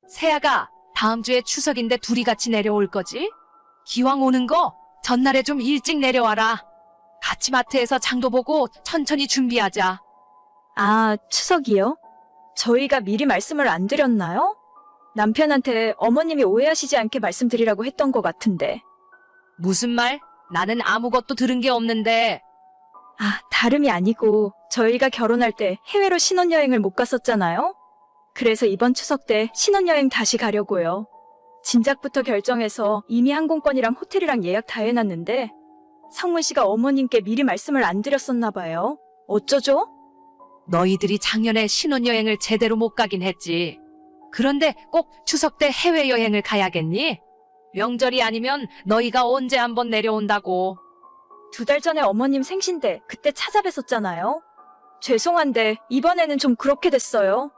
세아가 다음 주에 추석인데 둘이 같이 내려올 거지? 기왕 오는 거 전날에 좀 일찍 내려와라. 같이 마트에서 장도 보고 천천히 준비하자. 아, 추석이요? 저희가 미리 말씀을 안 드렸나요? 남편한테 어머님이 오해하시지 않게 말씀드리라고 했던 것 같은데. 무슨 말? 나는 아무것도 들은 게 없는데. 아, 다름이 아니고 저희가 결혼할 때 해외로 신혼여행을 못 갔었잖아요? 그래서 이번 추석 때 신혼여행 다시 가려고요. 진작부터 결정해서 이미 항공권이랑 호텔이랑 예약 다 해놨는데 성문 씨가 어머님께 미리 말씀을 안 드렸었나 봐요. 어쩌죠? 너희들이 작년에 신혼여행을 제대로 못 가긴 했지. 그런데 꼭 추석 때 해외여행을 가야겠니? 명절이 아니면 너희가 언제 한번 내려온다고. 2달 전에 어머님 생신 때 그때 찾아뵀었잖아요. 죄송한데 이번에는 좀 그렇게 됐어요.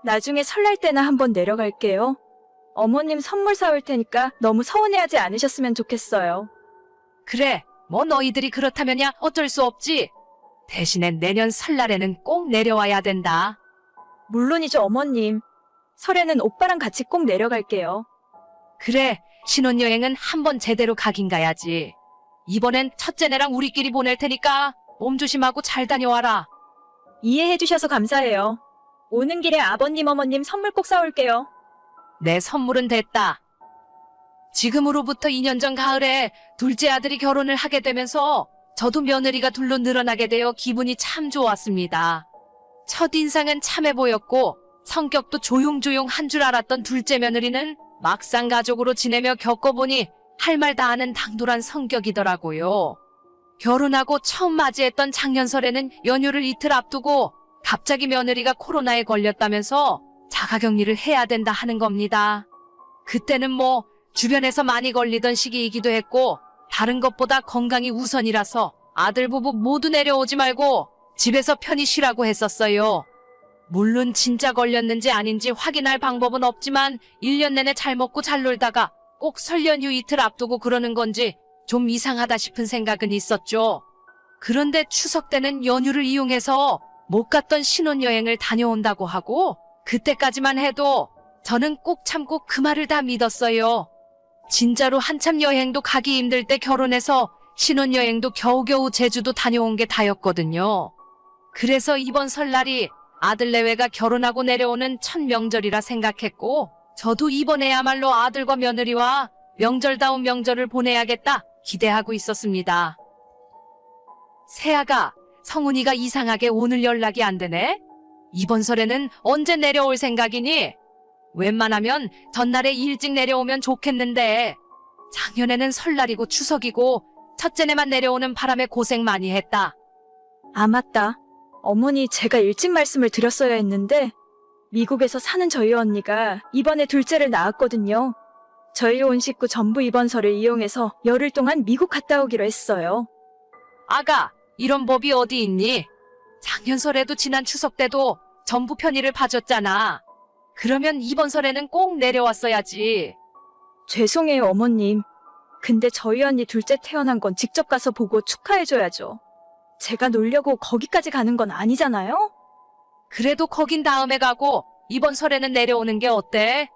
나중에 설날 때나 한번 내려갈게요. 어머님 선물 사올 테니까 너무 서운해하지 않으셨으면 좋겠어요. 그래, 뭐 너희들이 그렇다면야 어쩔 수 없지. 대신에 내년 설날에는 꼭 내려와야 된다. 물론이죠, 어머님. 설에는 오빠랑 같이 꼭 내려갈게요. 그래, 신혼여행은 한번 제대로 가긴 가야지. 이번엔 첫째네랑 우리끼리 보낼 테니까 몸 조심하고 잘 다녀와라. 이해해주셔서 감사해요. 오는 길에 아버님, 어머님 선물 꼭 사올게요. 내 선물은 됐다. 지금으로부터 2년 전 가을에 둘째 아들이 결혼을 하게 되면서 저도 며느리가 둘로 늘어나게 되어 기분이 참 좋았습니다. 첫인상은 참해 보였고 성격도 조용조용한 줄 알았던 둘째 며느리는 막상 가족으로 지내며 겪어보니 할 말 다 하는 당돌한 성격이더라고요. 결혼하고 처음 맞이했던 작년 설에는 연휴를 이틀 앞두고 갑자기 며느리가 코로나에 걸렸다면서 자가격리를 해야 된다 하는 겁니다. 그때는 뭐 주변에서 많이 걸리던 시기이기도 했고 다른 것보다 건강이 우선이라서 아들 부부 모두 내려오지 말고 집에서 편히 쉬라고 했었어요. 물론 진짜 걸렸는지 아닌지 확인할 방법은 없지만 1년 내내 잘 먹고 잘 놀다가 꼭 설 연휴 이틀 앞두고 그러는 건지 좀 이상하다 싶은 생각은 있었죠. 그런데 추석 때는 연휴를 이용해서 못 갔던 신혼여행을 다녀온다고 하고 그때까지만 해도 저는 꼭 참고 그 말을 다 믿었어요. 진짜로 한참 여행도 가기 힘들 때 결혼해서 신혼여행도 겨우겨우 제주도 다녀온 게 다였거든요. 그래서 이번 설날이 아들 내외가 결혼하고 내려오는 첫 명절이라 생각했고 저도 이번에야말로 아들과 며느리와 명절다운 명절을 보내야겠다 기대하고 있었습니다. 세아가, 성훈이가 이상하게 오늘 연락이 안 되네? 이번 설에는 언제 내려올 생각이니? 웬만하면 전날에 일찍 내려오면 좋겠는데 작년에는 설날이고 추석이고 첫째네만 내려오는 바람에 고생 많이 했다. 아, 맞다. 어머니, 제가 일찍 말씀을 드렸어야 했는데 미국에서 사는 저희 언니가 이번에 둘째를 낳았거든요. 저희 온 식구 전부 이번 설을 이용해서 열흘 동안 미국 갔다 오기로 했어요. 아가, 이런 법이 어디 있니? 작년 설에도 지난 추석 때도 전부 편의를 봐줬잖아. 그러면 이번 설에는 꼭 내려왔어야지. 죄송해요, 어머님. 근데 저희 언니 둘째 태어난 건 직접 가서 보고 축하해줘야죠. 제가 놀려고 거기까지 가는 건 아니잖아요? 그래도 거긴 다음에 가고 이번 설에는 내려오는 게 어때?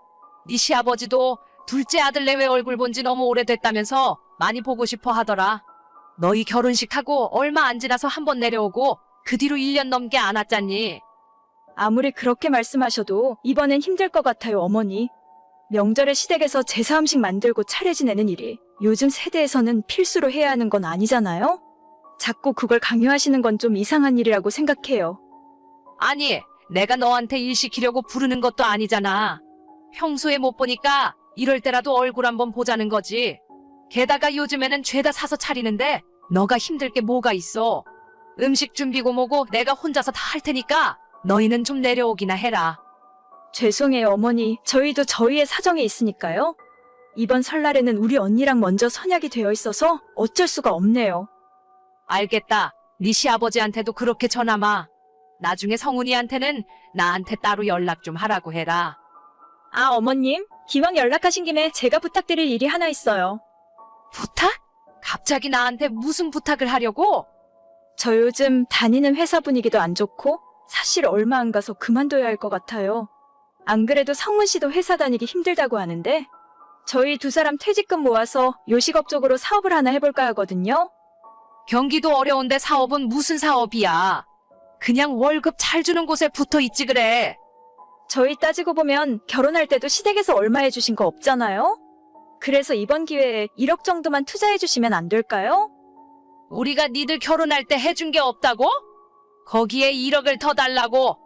네 시아버지도 둘째 아들 내외 얼굴 본 지 너무 오래됐다면서 많이 보고 싶어 하더라. 너희 결혼식하고 얼마 안 지나서 한번 내려오고 그 뒤로 1년 넘게 안 왔잖니. 아무리 그렇게 말씀하셔도 이번엔 힘들 것 같아요, 어머니. 명절에 시댁에서 제사 음식 만들고 차례 지내는 일이 요즘 세대에서는 필수로 해야 하는 건 아니잖아요? 자꾸 그걸 강요하시는 건 좀 이상한 일이라고 생각해요. 아니, 내가 너한테 일 시키려고 부르는 것도 아니잖아. 평소에 못 보니까 이럴 때라도 얼굴 한번 보자는 거지. 게다가 요즘에는 죄다 사서 차리는데 너가 힘들 게 뭐가 있어. 음식 준비고 뭐고 내가 혼자서 다 할 테니까 너희는 좀 내려오기나 해라. 죄송해요, 어머니. 저희도 저희의 사정이 있으니까요. 이번 설날에는 우리 언니랑 먼저 선약이 되어 있어서 어쩔 수가 없네요. 알겠다. 네 시아버지한테도 그렇게 전하마. 나중에 성훈이한테는 나한테 따로 연락 좀 하라고 해라. 아, 어머님. 기왕 연락하신 김에 제가 부탁드릴 일이 하나 있어요. 부탁? 갑자기 나한테 무슨 부탁을 하려고? 저 요즘 다니는 회사 분위기도 안 좋고 사실 얼마 안 가서 그만둬야 할 것 같아요. 안 그래도 성문 씨도 회사 다니기 힘들다고 하는데 저희 두 사람 퇴직금 모아서 요식업 쪽으로 사업을 하나 해볼까 하거든요. 경기도 어려운데 사업은 무슨 사업이야? 그냥 월급 잘 주는 곳에 붙어 있지 그래. 저희 따지고 보면 결혼할 때도 시댁에서 얼마 해주신 거 없잖아요? 그래서 이번 기회에 1억 정도만 투자해주시면 안 될까요? 우리가 니들 결혼할 때 해준 게 없다고? 거기에 1억을 더 달라고?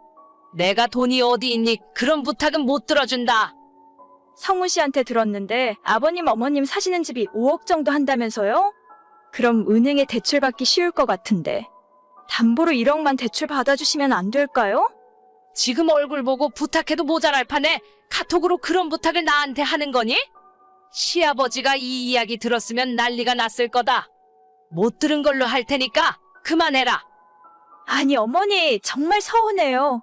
내가 돈이 어디 있니? 그런 부탁은 못 들어준다. 성문 씨한테 들었는데 아버님 어머님 사시는 집이 5억 정도 한다면서요? 그럼 은행에 대출 받기 쉬울 것 같은데 담보로 1억만 대출 받아주시면 안 될까요? 지금 얼굴 보고 부탁해도 모자랄 판에 카톡으로 그런 부탁을 나한테 하는 거니? 시아버지가 이 이야기 들었으면 난리가 났을 거다. 못 들은 걸로 할 테니까 그만해라. 아니 어머니 정말 서운해요.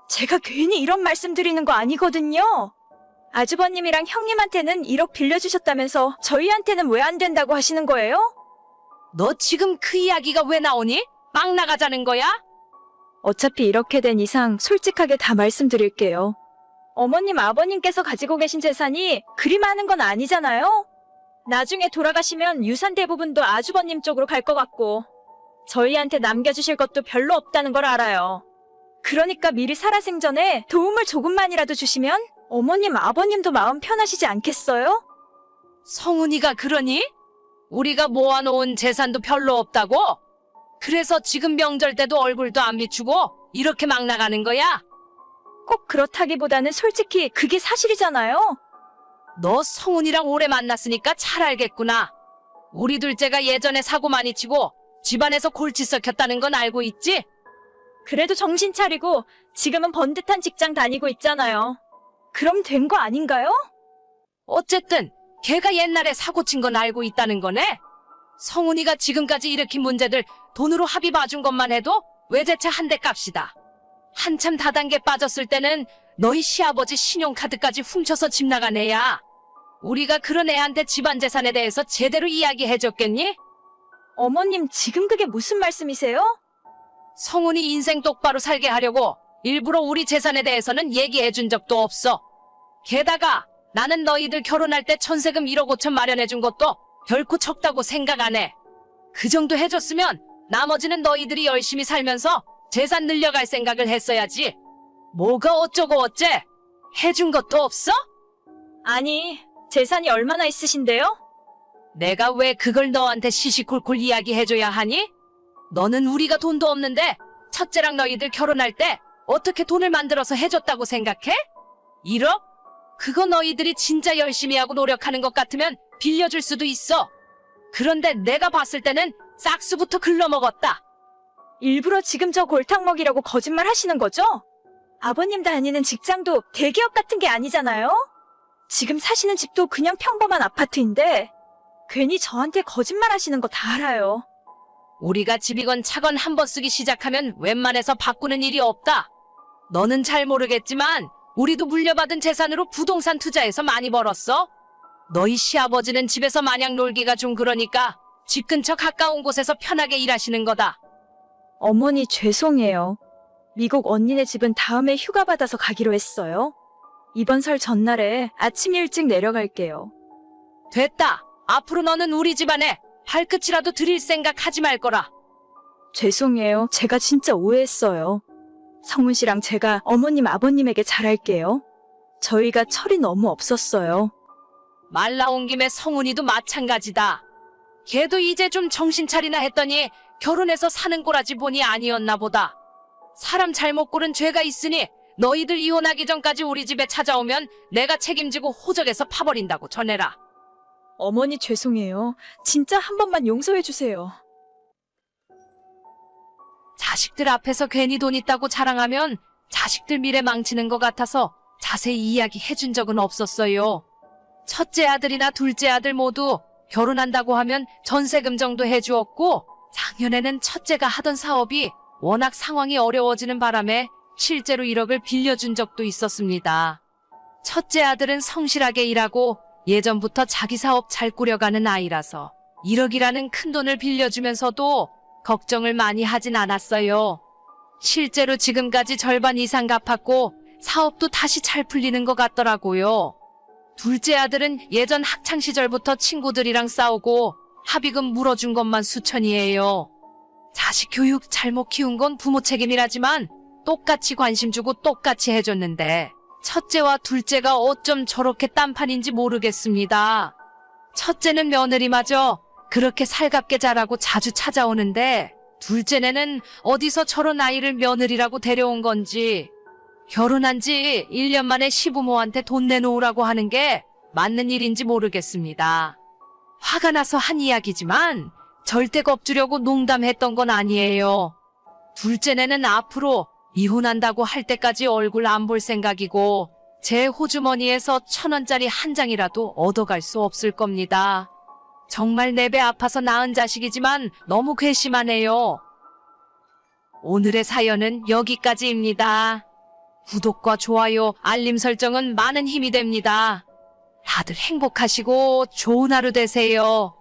제가 괜히 이런 말씀 드리는 거 아니거든요. 아주버님이랑 형님한테는 1억 빌려주셨다면서 저희한테는 왜 안 된다고 하시는 거예요? 너 지금 그 이야기가 왜 나오니? 막 나가자는 거야? 어차피 이렇게 된 이상 솔직하게 다 말씀드릴게요. 어머님 아버님께서 가지고 계신 재산이 그리 많은 건 아니잖아요? 나중에 돌아가시면 유산 대부분도 아주버님 쪽으로 갈 것 같고 저희한테 남겨주실 것도 별로 없다는 걸 알아요. 그러니까 미리 살아생전에 도움을 조금만이라도 주시면 어머님 아버님도 마음 편하시지 않겠어요? 성훈이가 그러니? 우리가 모아놓은 재산도 별로 없다고? 그래서 지금 명절 때도 얼굴도 안 비추고 이렇게 막 나가는 거야? 꼭 그렇다기보다는 솔직히 그게 사실이잖아요. 너 성훈이랑 오래 만났으니까 잘 알겠구나. 우리 둘째가 예전에 사고 많이 치고 집안에서 골치 썩혔다는 건 알고 있지? 그래도 정신 차리고 지금은 번듯한 직장 다니고 있잖아요. 그럼 된 거 아닌가요? 어쨌든 걔가 옛날에 사고 친 건 알고 있다는 거네? 성훈이가 지금까지 일으킨 문제들 돈으로 합의 봐준 것만 해도 외제차 한 대 값이다. 한참 다단계 빠졌을 때는 너희 시아버지 신용카드까지 훔쳐서 집 나간 애야. 우리가 그런 애한테 집안 재산에 대해서 제대로 이야기해줬겠니? 어머님 지금 그게 무슨 말씀이세요? 성훈이 인생 똑바로 살게 하려고 일부러 우리 재산에 대해서는 얘기해준 적도 없어. 게다가 나는 너희들 결혼할 때 천세금 1억 5천 마련해준 것도 결코 적다고 생각 안 해. 그 정도 해줬으면 나머지는 너희들이 열심히 살면서 재산 늘려갈 생각을 했어야지. 뭐가 어쩌고 어째? 해준 것도 없어? 아니, 재산이 얼마나 있으신데요? 내가 왜 그걸 너한테 시시콜콜 이야기해줘야 하니? 너는 우리가 돈도 없는데 첫째랑 너희들 결혼할 때 어떻게 돈을 만들어서 해줬다고 생각해? 1억? 그거 너희들이 진짜 열심히 하고 노력하는 것 같으면 빌려줄 수도 있어. 그런데 내가 봤을 때는 싹수부터 글러먹었다. 일부러 지금 저 골탕 먹이라고 거짓말 하시는 거죠? 아버님 다니는 직장도 대기업 같은 게 아니잖아요? 지금 사시는 집도 그냥 평범한 아파트인데 괜히 저한테 거짓말 하시는 거 다 알아요. 우리가 집이건 차건 한 번 쓰기 시작하면 웬만해서 바꾸는 일이 없다. 너는 잘 모르겠지만 우리도 물려받은 재산으로 부동산 투자해서 많이 벌었어. 너희 시아버지는 집에서 마냥 놀기가 좀 그러니까 집 근처 가까운 곳에서 편하게 일하시는 거다. 어머니 죄송해요. 미국 언니네 집은 다음에 휴가 받아서 가기로 했어요. 이번 설 전날에 아침 일찍 내려갈게요. 됐다. 앞으로 너는 우리 집안에 발끝이라도 들일 생각 하지 말 거라. 죄송해요. 제가 진짜 오해했어요. 성훈 씨랑 제가 어머님 아버님에게 잘할게요. 저희가 철이 너무 없었어요. 말 나온 김에 성훈이도 마찬가지다. 걔도 이제 좀 정신 차리나 했더니 결혼해서 사는 꼬라지 보니 아니었나 보다. 사람 잘못 고른 죄가 있으니 너희들 이혼하기 전까지 우리 집에 찾아오면 내가 책임지고 호적에서 파버린다고 전해라. 어머니 죄송해요. 진짜 한 번만 용서해 주세요. 자식들 앞에서 괜히 돈 있다고 자랑하면 자식들 미래 망치는 것 같아서 자세히 이야기해준 적은 없었어요. 첫째 아들이나 둘째 아들 모두 결혼한다고 하면 전세금 정도 해주었고 작년에는 첫째가 하던 사업이 워낙 상황이 어려워지는 바람에 실제로 1억을 빌려준 적도 있었습니다. 첫째 아들은 성실하게 일하고 예전부터 자기 사업 잘 꾸려가는 아이라서 1억이라는 큰 돈을 빌려주면서도 걱정을 많이 하진 않았어요. 실제로 지금까지 절반 이상 갚았고 사업도 다시 잘 풀리는 것 같더라고요. 둘째 아들은 예전 학창시절부터 친구들이랑 싸우고 합의금 물어준 것만 수천이에요. 자식 교육 잘못 키운 건 부모 책임이라지만 똑같이 관심 주고 똑같이 해줬는데 첫째와 둘째가 어쩜 저렇게 딴판인지 모르겠습니다. 첫째는 며느리마저 그렇게 살갑게 자라고 자주 찾아오는데 둘째는 어디서 저런 아이를 며느리라고 데려온 건지 결혼한 지 1년 만에 시부모한테 돈 내놓으라고 하는 게 맞는 일인지 모르겠습니다. 화가 나서 한 이야기지만 절대 겁주려고 농담했던 건 아니에요. 둘째는 앞으로 이혼한다고 할 때까지 얼굴 안 볼 생각이고 제 호주머니에서 1,000원짜리 한 장이라도 얻어갈 수 없을 겁니다. 정말 내 배 아파서 낳은 자식이지만 너무 괘씸하네요. 오늘의 사연은 여기까지입니다. 구독과 좋아요, 알림 설정은 많은 힘이 됩니다. 다들 행복하시고 좋은 하루 되세요.